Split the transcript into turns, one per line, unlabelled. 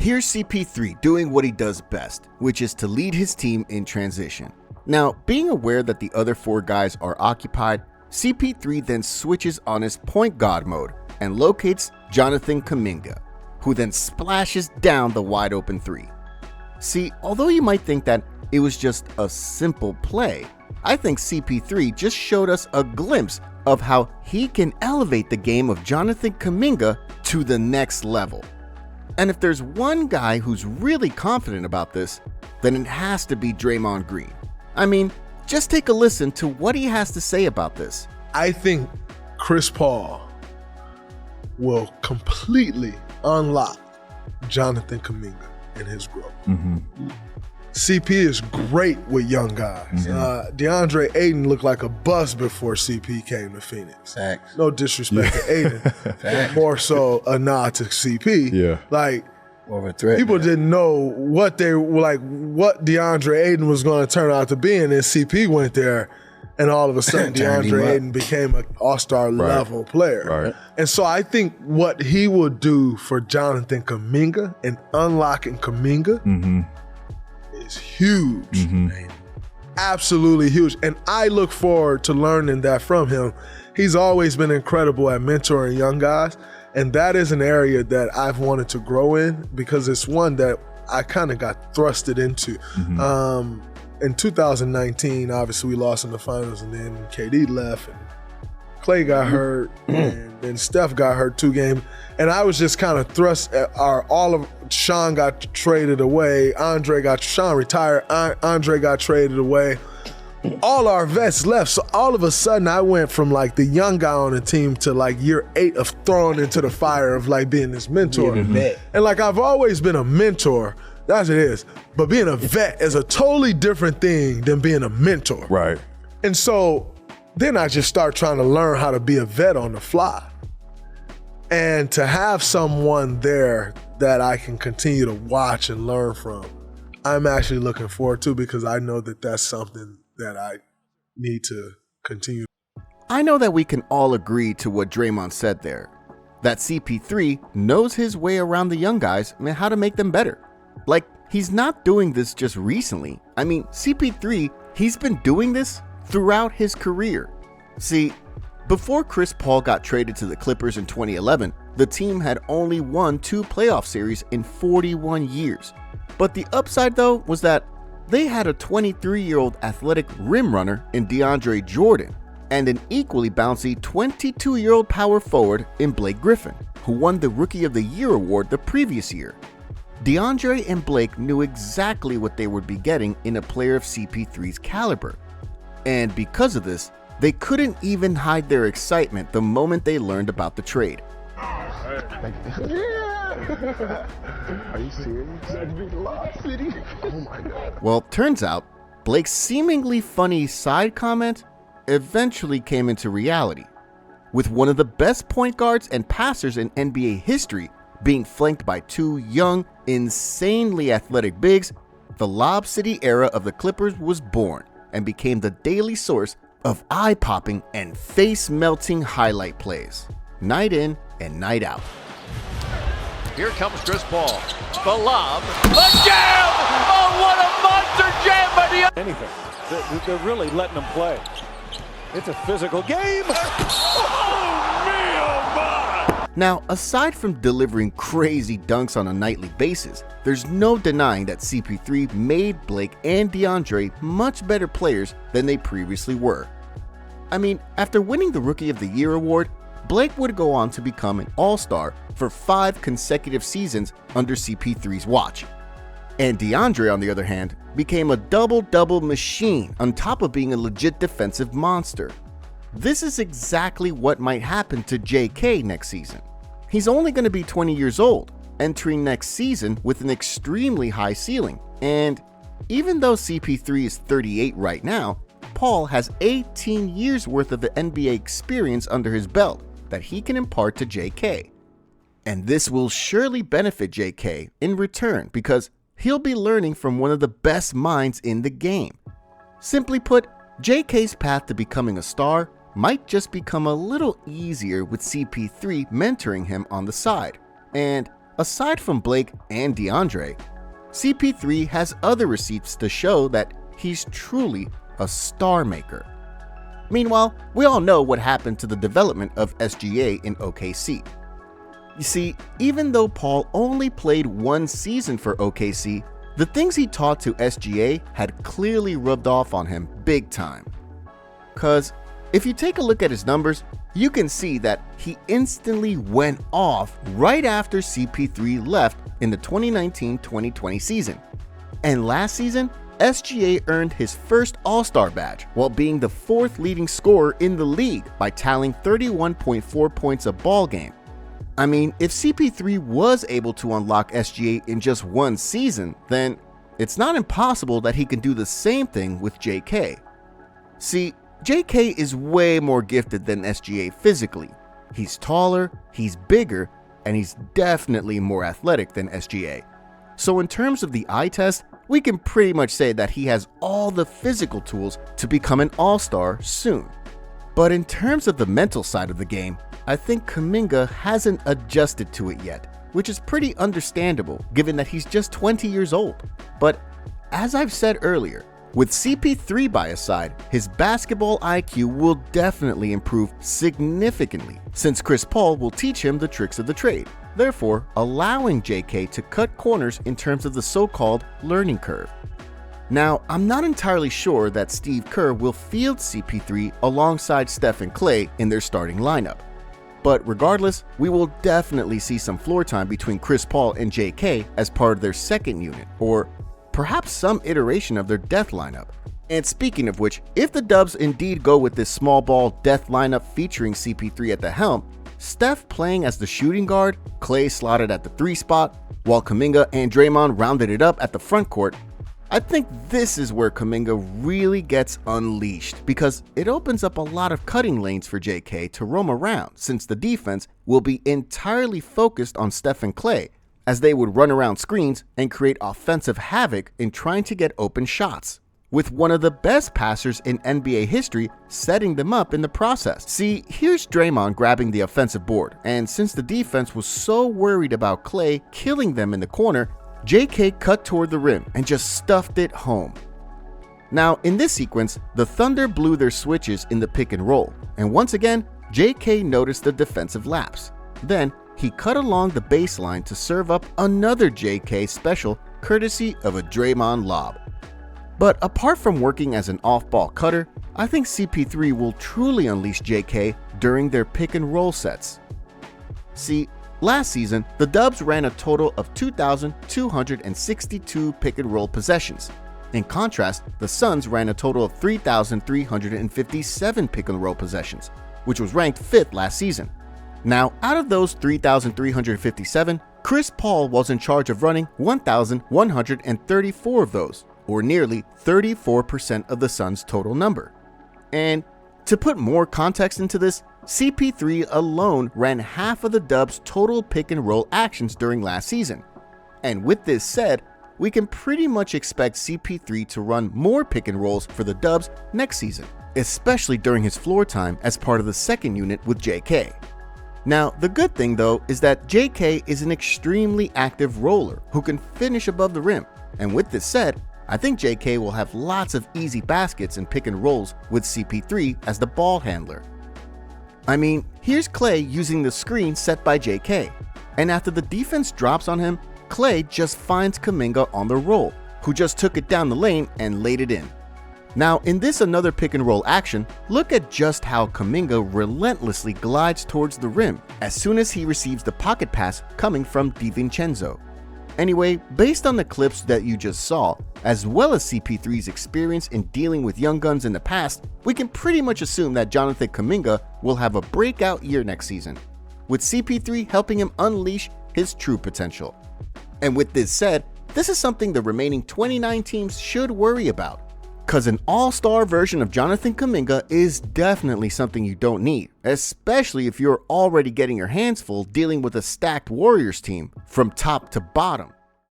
Here's CP3 doing what he does best, which is to lead his team in transition. Now, being aware that the other 4 guys are occupied, CP3 then switches on his point guard mode and locates Jonathan Kuminga, who then splashes down the wide open 3. See, although you might think that it was just a simple play, I think CP3 just showed us a glimpse of how he can elevate the game of Jonathan Kuminga to the next level. And if there's one guy who's really confident about this, then it has to be Draymond Green. I mean, just take a listen to what he has to say about this.
I think Chris Paul will completely unlock Jonathan Kuminga and his growth. CP is great with young guys. DeAndre Ayton looked like a bust before CP came to Phoenix.
Facts.
No disrespect to Ayton, but more so a nod to CP.
Yeah.
Like,
More of a threat.
people didn't know what they were like, what DeAndre Ayton was going to turn out to be, and then CP went there, and all of a sudden
Turned him
DeAndre
up.
Ayton became an all-star level player.
Right.
And so I think what he will do for Jonathan Kuminga and unlocking Kuminga is huge. Absolutely huge. And I look forward to learning that from him. He's always been incredible at mentoring young guys. And that is an area that I've wanted to grow in because it's one that I kind of got thrusted into. In 2019, obviously we lost in the finals, and then KD left and Clay got hurt, and then Steph got hurt 2 games. And I was just kind of thrust at Sean got traded away. Sean retired. Andre got traded away. All our vets left. So all of a sudden I went from like the young guy on the team to like year 8 of throwing into the fire of like being this mentor. And like I've always been a mentor. That's what it is. But being a vet is a totally different thing than being a mentor.
Right.
And so then I just start trying to learn how to be a vet on the fly. And to have someone there that I can continue to watch and learn from, I'm actually looking forward to, because I know that that's something that I need to continue.
I know that we can all agree to what Draymond said there, that CP3 knows his way around the young guys and how to make them better. Like, he's not doing this just recently. I mean, CP3, he's been doing this throughout his career. See, before Chris Paul got traded to the Clippers in 2011, the team had only won 2 playoff series in 41 years. But the upside, though, was that they had a 23-year-old athletic rim runner in DeAndre Jordan and an equally bouncy 22-year-old power forward in Blake Griffin, who won the Rookie of the Year award the previous year. DeAndre and Blake knew exactly what they would be getting in a player of CP3's caliber. And because of this, they couldn't even hide their excitement the moment they learned about the trade.
Are you serious? That'd be Lost City. Oh my God.
Well, turns out, Blake's seemingly funny side comment eventually came into reality, with one of the best point guards and passers in NBA history being flanked by 2 young, insanely athletic bigs. The Lob City era of the Clippers was born and became the daily source of eye-popping and face-melting highlight plays, night in and night out.
Here comes Chris Paul. The lob. The jam! Oh, what a monster jam by the...
Anything. They're really letting them play. It's a physical game. Oh, me, oh, my!
Now, aside from delivering crazy dunks on a nightly basis, there's no denying that CP3 made Blake and DeAndre much better players than they previously were. I mean, after winning the Rookie of the Year award, Blake would go on to become an all-star for 5 consecutive seasons under CP3's watch. And DeAndre, on the other hand, became a double-double machine on top of being a legit defensive monster. This is exactly what might happen to JK next season. He's only going to be 20 years old, entering next season with an extremely high ceiling. And even though CP3 is 38 right now, Paul has 18 years worth of the NBA experience under his belt that he can impart to JK. And this will surely benefit JK in return because he'll be learning from one of the best minds in the game. Simply put, JK's path to becoming a star might just become a little easier with CP3 mentoring him on the side. And aside from Blake and DeAndre, CP3 has other receipts to show that he's truly a star maker. Meanwhile, we all know what happened to the development of SGA in OKC. You see, even though Paul only played one season for OKC, the things he taught to SGA had clearly rubbed off on him big time. Cause if you take a look at his numbers, you can see that he instantly went off right after CP3 left in the 2019-2020 season. And last season, SGA earned his first All-Star badge while being the 4th leading scorer in the league by tallying 31.4 points a ball game. I mean, if CP3 was able to unlock SGA in just one season, then it's not impossible that he can do the same thing with JK. See, JK is way more gifted than SGA physically. He's taller, he's bigger, and he's definitely more athletic than SGA. So in terms of the eye test, we can pretty much say that he has all the physical tools to become an all-star soon. But in terms of the mental side of the game, I think Kuminga hasn't adjusted to it yet, which is pretty understandable given that he's just 20 years old. But as I've said earlier, with CP3 by his side, his basketball IQ will definitely improve significantly since Chris Paul will teach him the tricks of the trade, therefore allowing JK to cut corners in terms of the so-called learning curve. Now, I'm not entirely sure that Steve Kerr will field CP3 alongside Steph and Klay in their starting lineup. But regardless, we will definitely see some floor time between Chris Paul and JK as part of their second unit, or perhaps some iteration of their death lineup. And speaking of which, if the Dubs indeed go with this small ball death lineup featuring CP3 at the helm, Steph playing as the shooting guard, Klay slotted at the 3 spot, while Kuminga and Draymond rounded it up at the front court, I think this is where Kuminga really gets unleashed because it opens up a lot of cutting lanes for JK to roam around since the defense will be entirely focused on Steph and Klay, as they would run around screens and create offensive havoc in trying to get open shots, with one of the best passers in NBA history setting them up in the process. See, here's Draymond grabbing the offensive board, and since the defense was so worried about Klay killing them in the corner, JK cut toward the rim and just stuffed it home. Now, in this sequence, the Thunder blew their switches in the pick and roll, and once again, JK noticed the defensive lapse. Then, he cut along the baseline to serve up another JK special courtesy of a Draymond lob. But apart from working as an off-ball cutter, I think CP3 will truly unleash JK during their pick and roll sets. See, last season, the Dubs ran a total of 2,262 pick and roll possessions. In contrast, the Suns ran a total of 3,357 pick and roll possessions, which was ranked 5th last season. Now, out of those 3,357, Chris Paul was in charge of running 1,134 of those, or nearly 34% of the Suns' total number. And to put more context into this, CP3 alone ran half of the Dubs' total pick and roll actions during last season. And with this said, we can pretty much expect CP3 to run more pick and rolls for the Dubs next season, especially during his floor time as part of the second unit with JK. Now, the good thing though is that JK is an extremely active roller who can finish above the rim, and with this said, I think JK will have lots of easy baskets and pick and rolls with CP3 as the ball handler. I mean, here's Klay using the screen set by JK, and after the defense drops on him, Klay just finds Kuminga on the roll, who just took it down the lane and laid it in. Now, in this another pick and roll action, look at just how Kuminga relentlessly glides towards the rim as soon as he receives the pocket pass coming from DiVincenzo. Anyway, based on the clips that you just saw, as well as CP3's experience in dealing with young guns in the past, we can pretty much assume that Jonathan Kuminga will have a breakout year next season, with CP3 helping him unleash his true potential. And with this said, this is something the remaining 29 teams should worry about, because an all-star version of Jonathan Kuminga is definitely something you don't need, especially if you're already getting your hands full dealing with a stacked Warriors team from top to bottom.